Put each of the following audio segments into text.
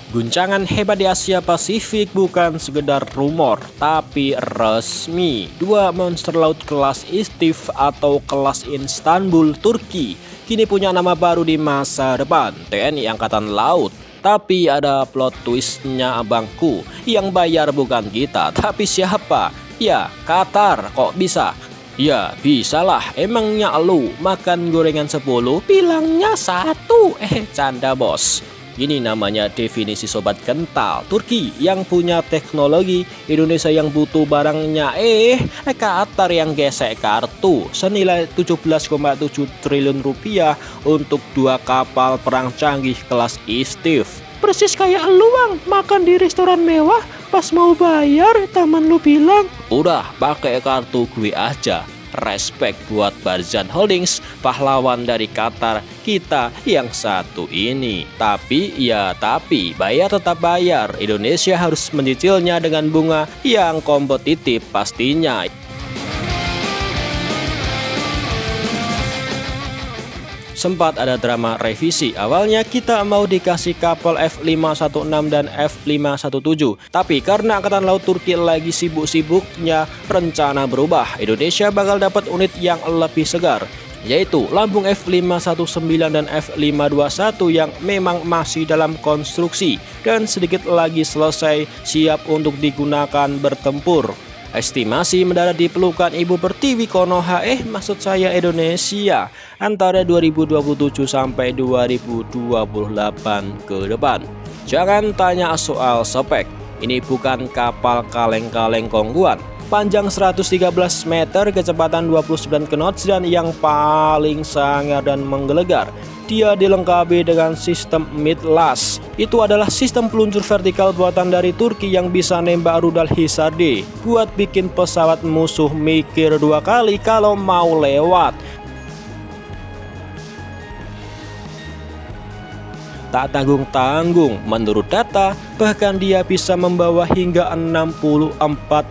Guncangan hebat di Asia Pasifik bukan sekedar rumor, tapi resmi. Dua monster laut kelas Istif atau kelas Istanbul, Turki, kini punya nama baru di masa depan, TNI Angkatan Laut. Tapi ada plot twistnya abangku, yang bayar bukan kita, tapi siapa? Ya, Qatar. Kok bisa? Ya, bisalah. Emangnya lu makan gorengan 10, bilangnya 1. Canda bos. Ini namanya definisi sobat kental. Turki yang punya teknologi, Indonesia yang butuh barangnya. Qatar yang gesek kartu senilai 17,7 triliun rupiah untuk 2 kapal perang canggih kelas Istif. Persis kayak luang makan di restoran mewah, pas mau bayar teman lu bilang, udah pakai kartu gue aja. Respect buat Barzan Holdings, pahlawan dari Qatar kita yang satu ini. Tapi bayar tetap bayar. Indonesia harus mencicilnya dengan bunga yang kompetitif pastinya. Sempat ada drama revisi. Awalnya kita mau dikasih kapal F516 dan F517. Tapi karena Angkatan Laut Turki lagi sibuk-sibuknya, rencana berubah. Indonesia bakal dapat unit yang lebih segar, yaitu lambung F519 dan F521 yang memang masih dalam konstruksi dan sedikit lagi selesai siap untuk digunakan bertempur. Estimasi mendarat di pelukan Ibu Pertiwi Konoha, maksud saya Indonesia, antara 2027 sampai 2028 ke depan. Jangan tanya soal spek, ini bukan kapal kaleng-kaleng kongguan. Panjang 113 meter, kecepatan 29 knots, dan yang paling sangar dan menggelegar, dia dilengkapi dengan sistem Midlas. Itu adalah sistem peluncur vertikal buatan dari Turki yang bisa nembak rudal Hisar-D, buat bikin pesawat musuh mikir 2 kali kalau mau lewat. Tak tanggung-tanggung, menurut data, bahkan dia bisa membawa hingga 64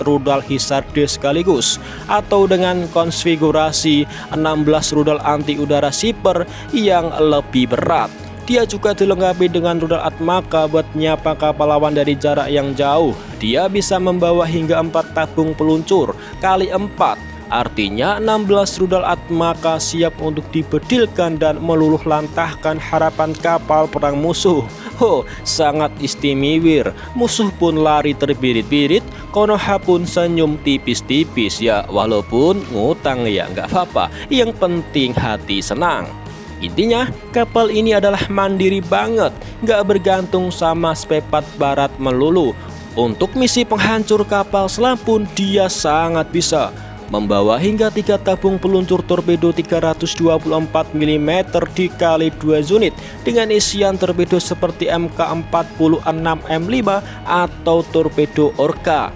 rudal Hisar-D sekaligus, atau dengan konfigurasi 16 rudal anti udara Siper yang lebih berat. Dia juga dilengkapi dengan rudal Atmaka buat nyapa kapal lawan dari jarak yang jauh. Dia bisa membawa hingga 4 tabung peluncur kali 4. Artinya 16 rudal Atmaka siap untuk dibedilkan dan meluluh lantahkan harapan kapal perang musuh. Sangat istimewa. Musuh pun lari terbirit-birit, Konoha pun senyum tipis-tipis. Ya, walaupun ngutang ya nggak apa-apa, yang penting hati senang. Intinya, kapal ini adalah mandiri banget, nggak bergantung sama spepat barat melulu. Untuk misi penghancur kapal selam pun dia sangat bisa. Membawa hingga 3 tabung peluncur torpedo 324 mm dikali 2 unit dengan isian torpedo seperti MK46 M5 atau torpedo Orca.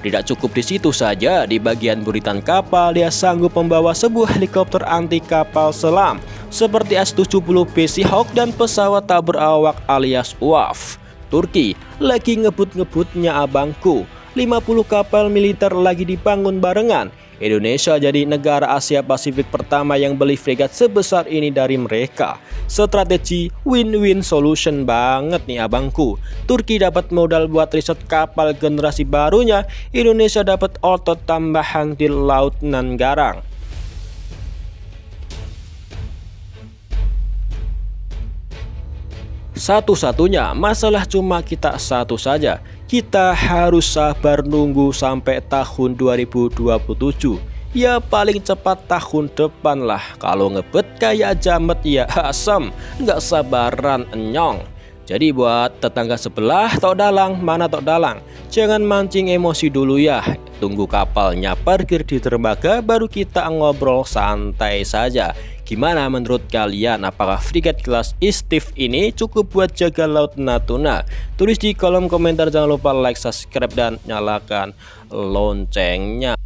Tidak cukup di situ saja, di bagian buritan kapal dia sanggup membawa sebuah helikopter anti kapal selam seperti S-70B Seahawk dan pesawat tak berawak alias UAV. Turki lagi ngebut-ngebutnya abangku. 50 kapal militer lagi dibangun barengan. Indonesia jadi negara Asia Pasifik pertama yang beli fregat sebesar ini dari mereka. Strategi win-win solution banget nih abangku. Turki dapat modal buat riset kapal generasi barunya, Indonesia dapat otot tambahan di laut nan garang. Satu-satunya masalah cuma kita satu saja. Kita harus sabar nunggu sampai tahun 2027. Ya paling cepat tahun depan lah. Kalau ngebet kayak jamet ya asem, nggak sabaran enyong. Jadi buat tetangga sebelah tok dalang, mana tok dalang, jangan mancing emosi dulu ya. Tunggu kapalnya parkir di dermaga baru kita ngobrol santai saja. Gimana menurut kalian? Apakah frigat kelas Istif ini cukup buat jaga laut Natuna? Tulis di kolom komentar, jangan lupa like, subscribe, dan nyalakan loncengnya.